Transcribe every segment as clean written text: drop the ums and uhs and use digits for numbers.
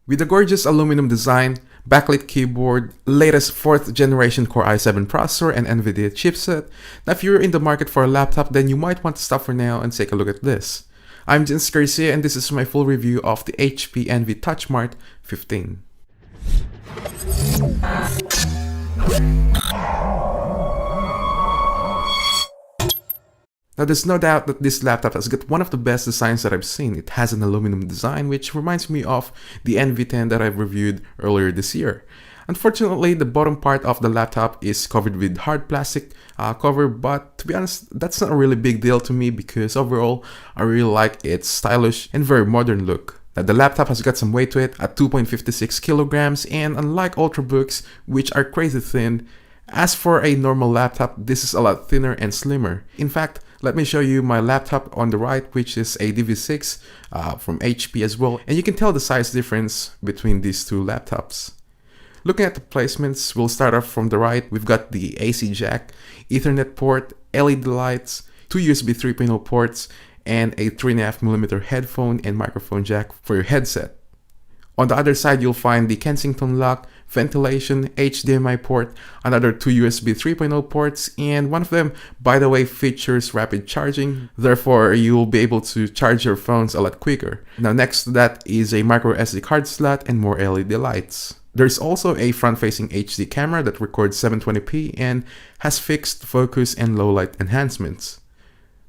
With a gorgeous aluminum design, backlit keyboard, latest 4th generation Core i7 processor and NVIDIA chipset, now if you're in the market for a laptop, then you might want to stop for now and take a look at this. I'm Jens Garcia and this is my full review of the HP Envy TouchSmart 15. Now there's no doubt that this laptop has got one of the best designs that I've seen. It has an aluminum design which reminds me of the NV10 that I've reviewed earlier this year. Unfortunately, the bottom part of the laptop is covered with hard plastic cover, but to be honest, that's not a really big deal to me because overall, I really like its stylish and very modern look. Now, the laptop has got some weight to it at 2.56 kilograms, and unlike Ultrabooks, which are crazy thin, as for a normal laptop, this is a lot thinner and slimmer. In fact, let me show you my laptop on the right, which is a DV6 from HP as well, and you can tell the size difference between these two laptops. Looking at the placements, we'll start off from the right. We've got the AC jack, Ethernet port, LED lights, two USB 3.0 ports, and a 3.5mm headphone and microphone jack for your headset. On the other side, you'll find the Kensington lock, ventilation, HDMI port, another two USB 3.0 ports, and one of them, by the way, features rapid charging. Therefore, you'll be able to charge your phones a lot quicker. Now, next to that is a micro SD card slot and more LED lights. There's also a front-facing HD camera that records 720p and has fixed focus and low light enhancements.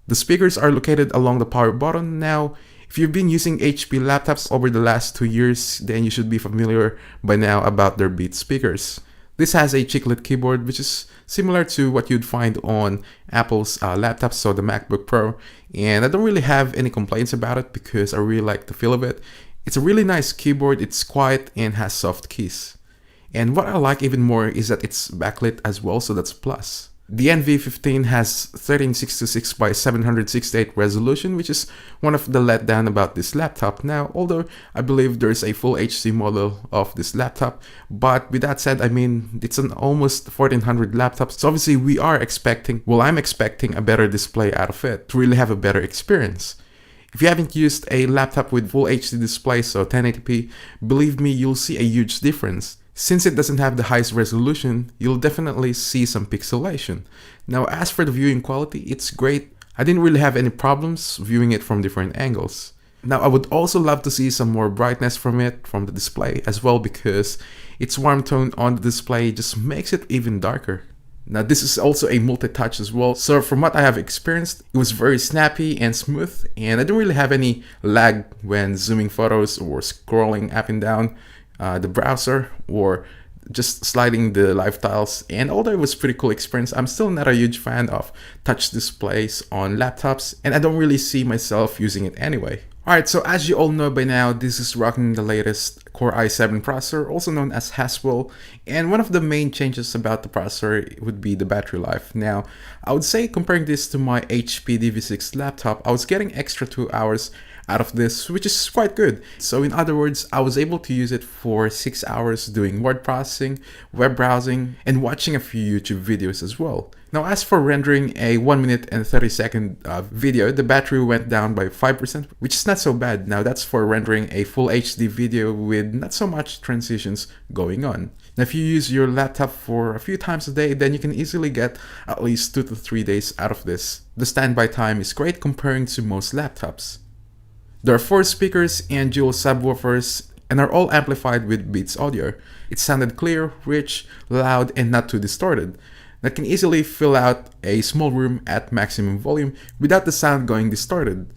The speakers are located along the power button. Now, if you've been using HP laptops over the last 2 years, then you should be familiar by now about their Beats speakers. This has a chiclet keyboard which is similar to what you'd find on Apple's laptops, so the MacBook Pro, and I don't really have any complaints about it because I really like the feel of it. It's a really nice keyboard, it's quiet and has soft keys. And what I like even more is that it's backlit as well, so that's a plus. The NV15 has 1366 by 768 resolution, which is one of the letdown about this laptop now, although I believe there's a full HD model of this laptop. But with that said, I mean, it's an almost 1400 laptop, so obviously we are expecting, well, I'm expecting a better display out of it to really have a better experience. If you haven't used a laptop with full HD display, so 1080p, believe me, you'll see a huge difference. Since it doesn't have the highest resolution, you'll definitely see some pixelation. Now, as for the viewing quality, it's great. I didn't really have any problems viewing it from different angles. Now, I would also love to see some more brightness from it, from the display as well, because its warm tone on the display just makes it even darker. Now, this is also a multi-touch as well, so from what I have experienced, it was very snappy and smooth, and I didn't really have any lag when zooming photos or scrolling up and down the browser or just sliding the live tiles. And although it was a pretty cool experience, I'm still not a huge fan of touch displays on laptops, and I don't really see myself using it anyway. Alright, so as you all know by now, this is rocking the latest Core i7 processor, also known as Haswell, and one of the main changes about the processor would be the battery life. Now, I would say comparing this to my HP DV6 laptop, I was getting extra 2 hours out of this, which is quite good. So in other words, I was able to use it for 6 hours doing word processing, web browsing, and watching a few YouTube videos as well. Now, as for rendering a 1 minute and 30-second video, the battery went down by 5%, which is not so bad. Now, that's for rendering a full HD video with not so much transitions going on. Now, if you use your laptop for a few times a day, then you can easily get at least 2 to 3 days out of this. The standby time is great comparing to most laptops. There are 4 speakers and dual subwoofers and are all amplified with Beats audio. It sounded clear, rich, loud, and not too distorted. That can easily fill out a small room at maximum volume without the sound going distorted.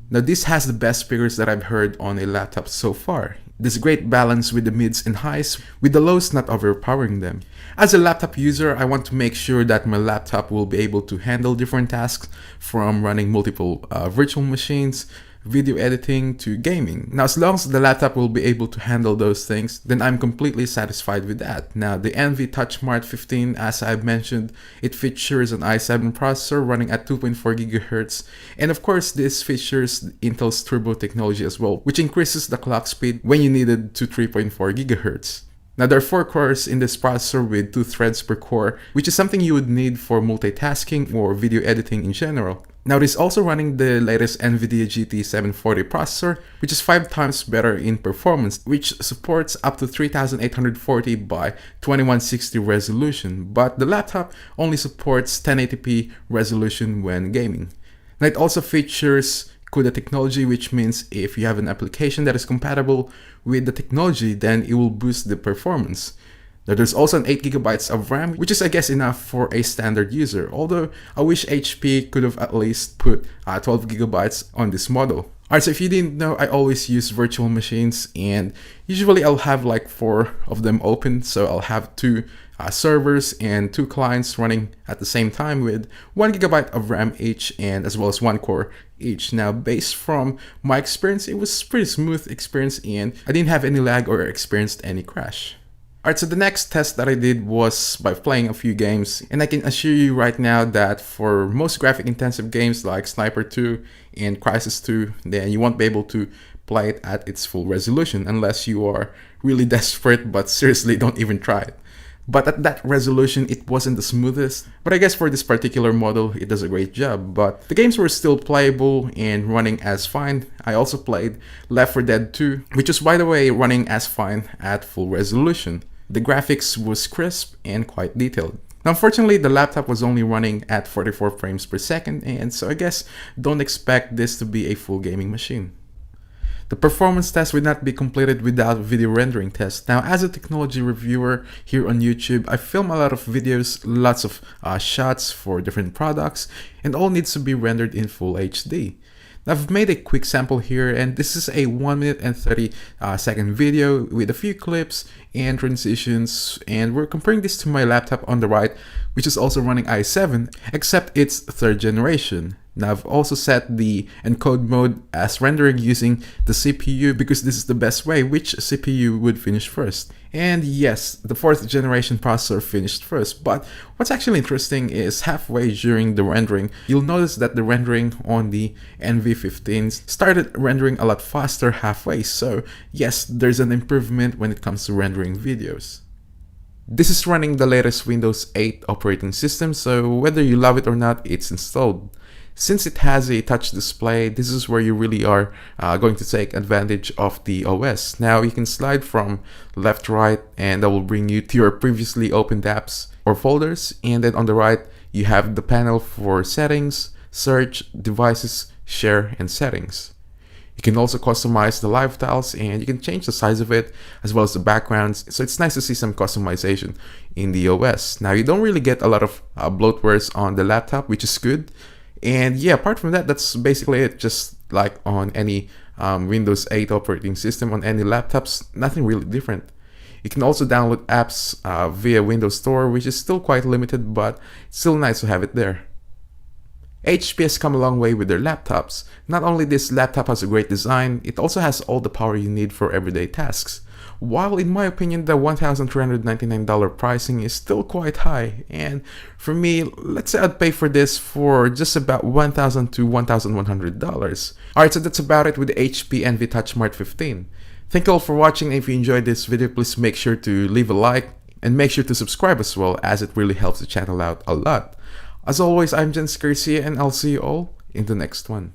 Now, this has the best speakers that I've heard on a laptop so far. There's a great balance with the mids and highs, with the lows not overpowering them. As a laptop user, I want to make sure that my laptop will be able to handle different tasks, from running multiple virtual machines, video editing, to gaming. Now, as long as the laptop will be able to handle those things, then I'm completely satisfied with that. Now, the Envy TouchSmart 15, as I've mentioned, it features an i7 processor running at 2.4 GHz, and of course this features Intel's turbo technology as well, which increases the clock speed when you need it to 3.4 GHz. Now, there are 4 cores in this processor with 2 threads per core, which is something you would need for multitasking or video editing in general. Now it is also running the latest NVIDIA GT 740 processor, which is 5 times better in performance, which supports up to 3840 by 2160 resolution, but the laptop only supports 1080p resolution when gaming. Now it also features CUDA technology, which means if you have an application that is compatible with the technology, then it will boost the performance. Now there's also an 8GB of RAM, which is I guess enough for a standard user, although I wish HP could have at least put 12GB on this model. Alright, so if you didn't know, I always use virtual machines, and usually I'll have like 4 of them open, so I'll have 2 servers and 2 clients running at the same time with 1GB of RAM each, and as well as 1 core each. Now based from my experience, it was pretty smooth experience and I didn't have any lag or experienced any crash. Alright, so the next test that I did was by playing a few games, and I can assure you right now that for most graphic intensive games like Sniper 2 and Crysis 2, then you won't be able to play it at its full resolution unless you are really desperate, but seriously don't even try it. But at that resolution, it wasn't the smoothest, but I guess for this particular model, it does a great job. But the games were still playable and running as fine. I also played Left 4 Dead 2, which is by the way running as fine at full resolution. The graphics was crisp and quite detailed. Now unfortunately, the laptop was only running at 44 frames per second, and so I guess don't expect this to be a full gaming machine. The performance test would not be completed without video rendering test. Now, as a technology reviewer here on YouTube, I film a lot of videos, lots of shots for different products, and all needs to be rendered in full HD. Now, I've made a quick sample here, and this is a 1 minute and 30 second video with a few clips and transitions, and we're comparing this to my laptop on the right, which is also running i7, except it's 3rd generation. Now I've also set the encode mode as rendering using the CPU because this is the best way, which CPU would finish first. And yes, the 4th generation processor finished first, but what's actually interesting is halfway during the rendering, you'll notice that the rendering on the NV15s started rendering a lot faster halfway, so yes, there's an improvement when it comes to rendering videos. This is running the latest Windows 8 operating system, so whether you love it or not, it's installed. Since it has a touch display, this is where you really are going to take advantage of the OS. Now you can slide from left to right, and that will bring you to your previously opened apps or folders. And then on the right, you have the panel for settings, search, devices, share, and settings. You can also customize the live tiles, and you can change the size of it as well as the backgrounds. So it's nice to see some customization in the OS. Now you don't really get a lot of bloatwares on the laptop, which is good. And yeah, apart from that, that's basically it. Just like on any Windows 8 operating system on any laptops, nothing really different. You can also download apps via Windows Store, which is still quite limited, but it's still nice to have it there. HP has come a long way with their laptops. Not only this laptop has a great design, it also has all the power you need for everyday tasks. While in my opinion the $1,399 pricing is still quite high, and for me, let's say I'd pay for this for just about $1,000 to $1,100. Alright, so that's about it with the HP Envy TouchSmart 15. Thank you all for watching, and if you enjoyed this video, please make sure to leave a like and make sure to subscribe as well, as it really helps the channel out a lot. As always, I'm Jens Garcia, and I'll see you all in the next one.